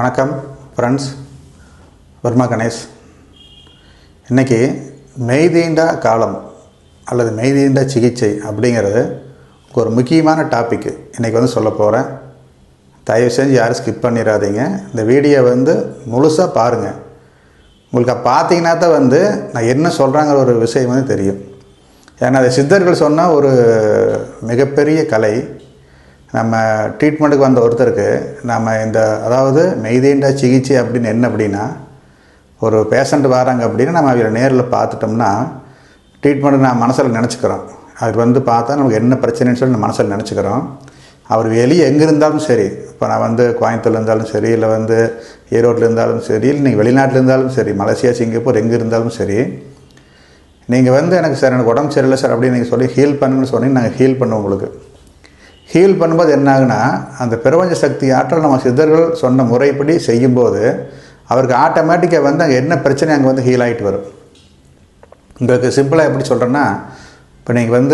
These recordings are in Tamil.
வணக்கம் ஃப்ரெண்ட்ஸ், வர்மா கணேஷ். இன்றைக்கி மெய்தீண்டா காலம் அல்லது மெய்தீண்டா சிகிச்சை அப்படிங்கிறது ஒரு முக்கியமான டாப்பிக்கு இன்றைக்கி சொல்ல போகிறேன். தயவு செஞ்சு யாரும் ஸ்கிப் பண்ணிடாதீங்க. இந்த வீடியோ முழுசாக பாருங்கள். உங்களுக்கு பார்த்தீங்கன்னா தான் நான் என்ன சொல்கிறாங்கிற ஒரு விஷயம் தெரியும். ஏன்னா அது சித்தர்கள் சொன்ன ஒரு மிகப்பெரிய கலை. நம்ம ட்ரீட்மெண்ட்டுக்கு வந்த ஒருத்தருக்கு நம்ம அதாவது மெய்தீண்டா சிகிச்சை அப்படின்னு என்ன அப்படின்னா, ஒரு பேஷண்ட் வராங்க அப்படின்னா நம்ம அவரை நேரில் பார்த்துட்டோம்னா ட்ரீட்மெண்ட்டு நான் மனசில் நினச்சிக்கிறோம். அது பார்த்தா நமக்கு என்ன பிரச்சனைன்னு சொல்லி நான் மனசில் நினச்சிக்கிறோம். அவர் வெளியே எங்கே இருந்தாலும் சரி, இப்போ நான் கோயம்புத்தூர்ல இருந்தாலும் சரி, இல்லை ஈரோட்டில் இருந்தாலும் சரி, இல்லை நீங்கள் வெளிநாட்டில் இருந்தாலும் சரி, மலேசியா, சிங்கப்பூர் எங்கே இருந்தாலும் சரி, நீங்கள் எனக்கு சார் எனக்கு உடம்பு சரியில்லை சார் அப்படின்னு நீங்கள் சொல்லி ஹீல் பண்ணுங்கன்னு சொன்னீங்க. நாங்கள் ஹீல் பண்ணுவோம். உங்களுக்கு ஹீல் பண்ணும்போது என்ன ஆகுனா, அந்த பிரபஞ்ச சக்தி ஆற்றல் நம்ம சித்தர்கள் சொன்ன முறைப்படி செய்யும்போது அவருக்கு ஆட்டோமேட்டிக்காக அங்கே என்ன பிரச்சனை அங்கே ஹீல் ஆகிட்டு வரும். உங்களுக்கு சிம்பிளாக எப்படி சொல்கிறேன்னா, இப்போ நீங்கள்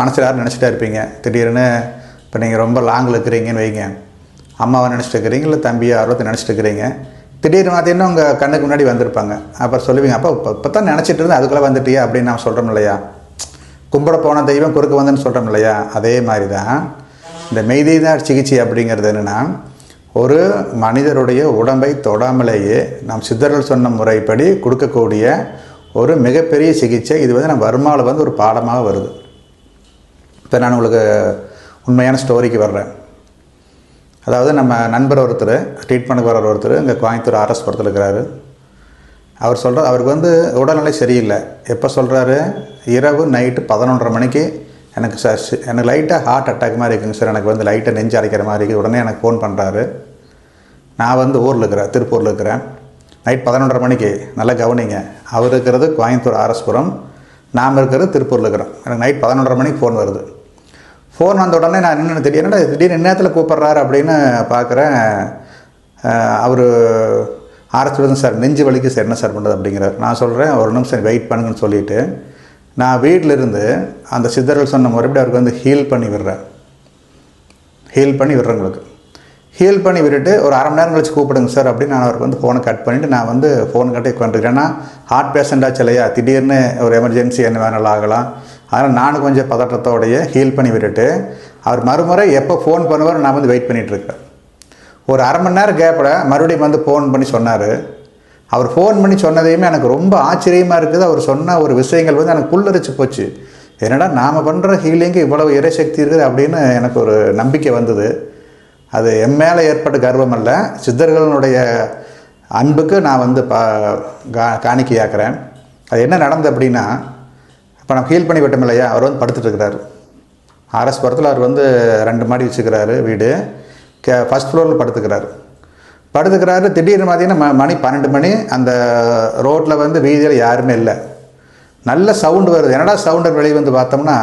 மனசில் யாரும் நினச்சிட்டே இருப்பீங்க. திடீர்னு இப்போ நீங்கள் ரொம்ப லாங்கில் இருக்கிறீங்கன்னு வைங்க, அம்மாவை நினச்சிட்டு இருக்கிறீங்க, இல்லை தம்பியை ஆர்வத்தை நினச்சிட்டு இருக்கிறீங்க. திடீர்னு பார்த்தீங்கன்னா உங்கள் கண்ணுக்கு முன்னாடி வந்திருப்பாங்க. அப்புறம் சொல்லுவீங்க, அப்போ இப்போ தான் நினச்சிட்டு இருந்தேன், அதுக்குள்ளே வந்துட்டியா அப்படின்னு நான் சொல்கிறோம் இல்லையா. கும்பிட போன தெய்வம் குறுக்க வந்துன்னு சொல்கிறோம் இல்லையா. அதே மாதிரி தான் இந்த மெய்தீண்டா சிகிச்சை அப்படிங்கிறது என்னென்னா, ஒரு மனிதருடைய உடம்பை தொடாமலேயே நாம் சித்தர்கள் சொன்ன முறைப்படி கொடுக்கக்கூடிய ஒரு மிகப்பெரிய சிகிச்சை. இது நம்ம வர்மாவில் ஒரு பாடமாக வருது. இப்போ நான் உங்களுக்கு உண்மையான ஸ்டோரிக்கு வர்றேன். அதாவது நம்ம நண்பர் ஒருத்தர், ட்ரீட்மெண்ட்டுக்கு வர்ற ஒருத்தர் இங்கே கோயம்புத்தூர் ஆர்எஸ்புரத்தில் இருக்கிறாரு. அவர் சொல்கிறார், அவருக்கு உடல்நிலை சரியில்லை. எப்போ சொல்கிறாரு, இரவு நைட்டு 11:30 மணிக்கு எனக்கு சார் எனக்கு லைட்டாக ஹார்ட் அட்டாக் மாதிரி இருக்குங்க சார், எனக்கு லைட்டாக நெஞ்சு அரைக்கிற மாதிரி இருக்குது. உடனே எனக்கு ஃபோன் பண்ணுறாரு. நான் ஊரில் இருக்கிறேன், திருப்பூரில் இருக்கிறேன். நைட் 11:30 மணிக்கு நல்லா கவனிங்க. அவர் இருக்கிறது கோயம்புத்தூர் ஆர்எஸ்புரம், நாம் இருக்கிறது திருப்பூரில் இருக்கிறோம். எனக்கு நைட் 11:30 மணிக்கு ஃபோன் வருது. ஃபோன் வந்த உடனே நான் என்னென்னு திடீர்னு நேரத்தில் கூப்பிட்றாரு அப்படின்னு பார்க்குறேன். அவர் ஆர்எஸ்புரம் சார், நெஞ்சு வலிக்கு சார், என்ன சார் பண்ணுறது அப்படிங்கிறார். நான் சொல்கிறேன், ஒரு நிமிஷம் வெயிட் பண்ணுங்கன்னு சொல்லிவிட்டு நான் வீட்டில் இருந்து அந்த சித்தர்கள் சொன்ன முறைப்படி அவருக்கு ஹீல் பண்ணி விடுறேன். ஹீல் பண்ணி விடுறவங்களுக்கு ஹீல் பண்ணி விட்டுட்டு ஒரு அரை மணி நேரம் கழிச்சு கூப்பிடுங்க சார் அப்படின்னு நான் அவருக்கு ஃபோனை கட் பண்ணிவிட்டு நான் ஃபோன் கட்டே உட்காந்துருக்கேன். ஏன்னா ஹார்ட் பேஷண்ட்டாச்சு இல்லையா, திடீர்னு ஒரு எமர்ஜென்சி என்ன வேணாலும் ஆகலாம். அதனால் நானும் கொஞ்சம் பதட்டத்தோடையே ஹீல் பண்ணி விட்டுட்டு அவர் மறுமுறை எப்போ ஃபோன் பண்ணுவார் நான் வெயிட் பண்ணிகிட்ருக்கேன். ஒரு அரை மணி நேரம் கேப்பில் மறுபடியும் ஃபோன் பண்ணி சொன்னார். அவர் ஃபோன் பண்ணி சொன்னதையுமே எனக்கு ரொம்ப ஆச்சரியமாக இருக்குது. அவர் சொன்ன ஒரு விஷயங்கள் எனக்கு புல்லரிச்சு போச்சு. என்னடா நாம் பண்ணுற ஹீலிங்கு இவ்வளவு இறைசக்தி இருக்குது அப்படின்னு எனக்கு ஒரு நம்பிக்கை வந்தது. அது என் மேலே ஏற்பட்ட கர்வம் அல்ல, சித்தர்களுடைய அன்புக்கு நான் காணிக்கையாக்குறேன். அது என்ன நடந்தது அப்படின்னா, இப்போ நம்ம ஹீல் பண்ணி விட்டோம் இல்லையா, அவர் படுத்துட்டு இருக்கிறாரு. ஆர்எஸ்புரத்தில் அவர் 2 மாடி வச்சுக்கிறாரு வீடு. ஃபஸ்ட் ஃப்ளோரில் படுத்துக்கிறாரு. திடீர்னு பார்த்தீங்கன்னா மணி 12 மணி. அந்த ரோட்டில் வீதியில் யாருமே இல்லை. நல்ல சவுண்டு வருது. என்னடா சவுண்டு வெளியே பார்த்தோம்னா,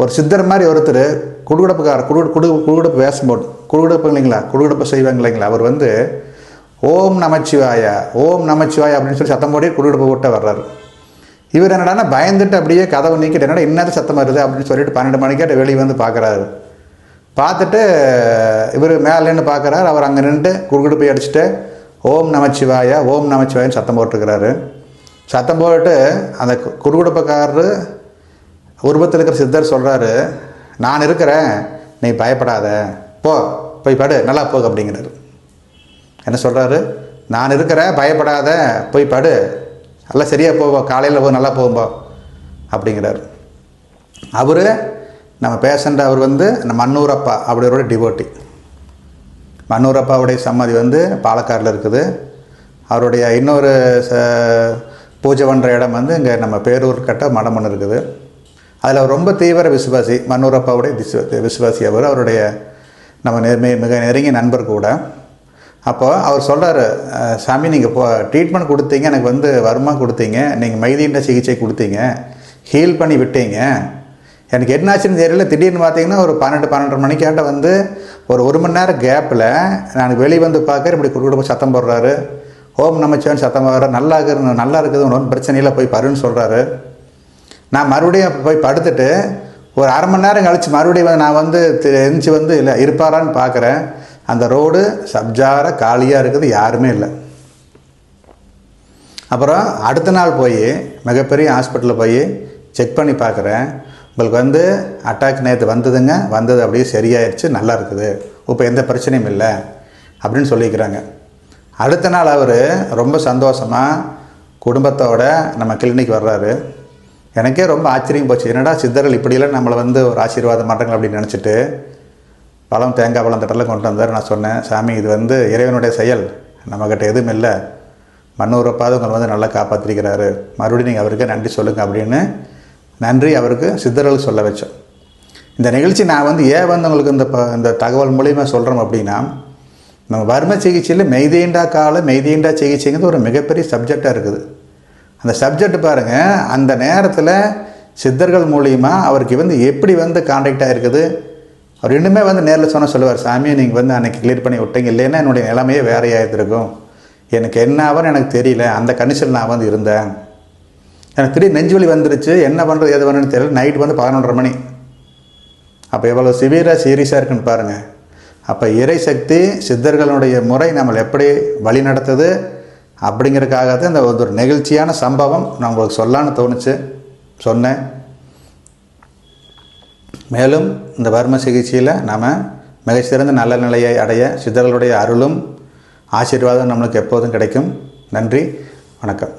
ஒரு சித்தர் மாதிரி ஒருத்தர் குடுகுடப்புக்காரர் குடுகுடப்பு வேஷம் போட்டு, குடுகுடப்பு இல்லைங்களா, குடுகுடப்பு செய்வாங்க இல்லைங்களா, அவர் ஓம் நமச்சிவாய, ஓம் நமச்சிவாய அப்படின்னு சொல்லி சத்தம் போட்டு குடுகுடப்பு போட்டு வர்றாரு. இவர் என்னடானா பயந்துட்டு அப்படியே கதவை நீக்கிட்டு, என்னடா இன்னும் சத்தம் வருது அப்படின்னு சொல்லிட்டு 12 மணிக்காட்ட வெளியே பார்க்குறாரு. பார்த்துட்டு இவர் மேலேன்னு பார்க்குறாரு. அவர் அங்கே நின்று குடுகுடுப்பை அடிச்சுட்டு ஓம் நமச்சிவாய, ஓம் நமச்சிவாயன்னு சத்தம் போட்டுருக்கிறாரு. சத்தம் போட்டு அந்த குடுகுடுப்பக்காரரு உருவத்தில் இருக்கிற சித்தர் சொல்கிறாரு, நான் இருக்கிறேன், நீ பயப்படாத, போய் படு, நல்லா போகு அப்படிங்கிறாரு. என்ன சொல்கிறாரு, நான் இருக்கிறேன், பயப்படாத, போய் படு, நல்லா சரியாக போவோம், காலையில் நல்லா போகும்போ அப்படிங்கிறாரு. அவர் நம்ம பேஷண்ட். அவர் நம்ம மன்னூரப்பா அப்படியோட டிவோட்டி. மன்னூரப்பாவுடைய சமாதி பாலக்காடில் இருக்குது. அவருடைய இன்னொரு பூஜை பண்ணுற இடம் இங்கே நம்ம பேரூர் கட்ட மடம் ஒன்று இருக்குது. அதில் அவர் ரொம்ப தீவிர விசுவாசி. மன்னூரப்பாவுடைய விசுவாசி. அவருடைய நம்ம மிக நெருங்கிய நண்பர் கூட. அப்போது அவர் சொல்கிறார், சாமி நீங்கள் ட்ரீட்மெண்ட் கொடுத்தீங்க, எனக்கு வர்மா கொடுத்தீங்க, நீங்கள் மெய்தீண்டா சிகிச்சை கொடுத்தீங்க, ஹீல் பண்ணி விட்டீங்க, எனக்கு என்னாச்சுன்னு தெரியல. திடீர்னு பார்த்தீங்கன்னா ஒரு 12-12:30 மணிக்காட்ட ஒரு 1 மணி நேரம் கேப்பில் நான் வெளியே பார்க்குறேன், இப்படி குடுகுடுப்பு சத்தம் போடுறாரு, ஓம் நமச்சிவாயன்னு சத்தம் போடுறாரு. நல்லா இருக்குது, ஒன்றும் பிரச்சனை இல்லை, போய் பருன்னு சொல்கிறாரு. நான் மறுபடியும் போய் படுத்துட்டு ஒரு அரை மணி நேரம் கழித்து மறுபடியும் நான் எந்திரிச்சு இல்லை இருப்பாரான்னு பார்க்குறேன். அந்த ரோடு சப்ஜார காலியாக இருக்குது, யாருமே இல்லை. அப்புறம் அடுத்த நாள் போய் மிகப்பெரிய ஹாஸ்பிட்டலில் போய் செக் பண்ணி பார்க்குறேன். உங்களுக்கு அட்டாக் நேற்று வந்தது அப்படியே சரியாயிடுச்சு, நல்லா இருக்குது, இப்போ எந்த பிரச்சனையும் இல்லை அப்படின்னு சொல்லிக்கிறாங்க. அடுத்த நாள் அவர் ரொம்ப சந்தோஷமாக குடும்பத்தோட நம்ம கிளினிக் வர்றாரு. எனக்கே ரொம்ப ஆச்சரியம் போச்சு, என்னடா சித்தர்கள் இப்படியெல்லாம் நம்மளை ஒரு ஆசீர்வாதம் பண்ணுறாங்க அப்படின்னு நினச்சிட்டு பழம், தேங்காய் பழம் தட்டெல்லாம் கொண்டு வந்தார். நான் சொன்னேன், சாமி இது இறைவனுடைய செயல், நம்மக்கிட்ட எதுவும் இல்லை, மண்ணூரப்பாவது உங்களை நல்லா காப்பாற்றிருக்கிறாரு, மறுபடியும் நீங்கள் அவருக்கு நன்றி சொல்லுங்கள் அப்படின்னு நன்றி அவருக்கு சித்தர்கள் சொல்ல வச்சோம். இந்த நிகழ்ச்சி நான் ஏன் உங்களுக்கு இந்த தகவல் மூலிமா சொல்கிறோம் அப்படின்னா, நம்ம வர்ம சிகிச்சையில் மெய்தீண்டா சிகிச்சைங்கிறது ஒரு மிகப்பெரிய சப்ஜெக்டாக இருக்குது. அந்த சப்ஜெக்ட் பாருங்கள், அந்த நேரத்தில் சித்தர்கள் மூலிமா அவருக்கு எப்படி கான்டாக்டாக இருக்குது. அவர் இன்னுமே நேரில் சொல்லுவார், சாமி நீங்கள் அன்றைக்கி கிளியர் பண்ணி விட்டீங்க, இல்லைன்னா என்னுடைய நிலைமையே வேறையாக இருக்கும், எனக்கு என்ன ஆகும்னு எனக்கு தெரியல, அந்த கண்டிஷனில் நான் இருந்தேன், எனக்கு திடீர்னு நெஞ்சு வலி வந்துருச்சு, என்ன பண்ணுறது எது பண்ணுன்னு தெரியல, நைட் 11:30 மணி. அப்போ எவ்வளோ சீரியஸாக இருக்குன்னு பாருங்கள். அப்போ இறை சக்தி சித்தர்களுடைய முறை நம்மளை எப்படி வழி நடத்துது அப்படிங்கிறதுக்காக தான் இந்த ஒரு நெகிழ்ச்சியான சம்பவம் நான் உங்களுக்கு சொல்லலான்னு தோணுச்சு, சொன்னேன். மேலும் இந்த வர்ம சிகிச்சையில் நாம் மிகச்சிறந்த நல்ல நிலையை அடைய சித்தர்களுடைய அருளும் ஆசீர்வாதம் நம்மளுக்கு எப்போதும் கிடைக்கும். நன்றி, வணக்கம்.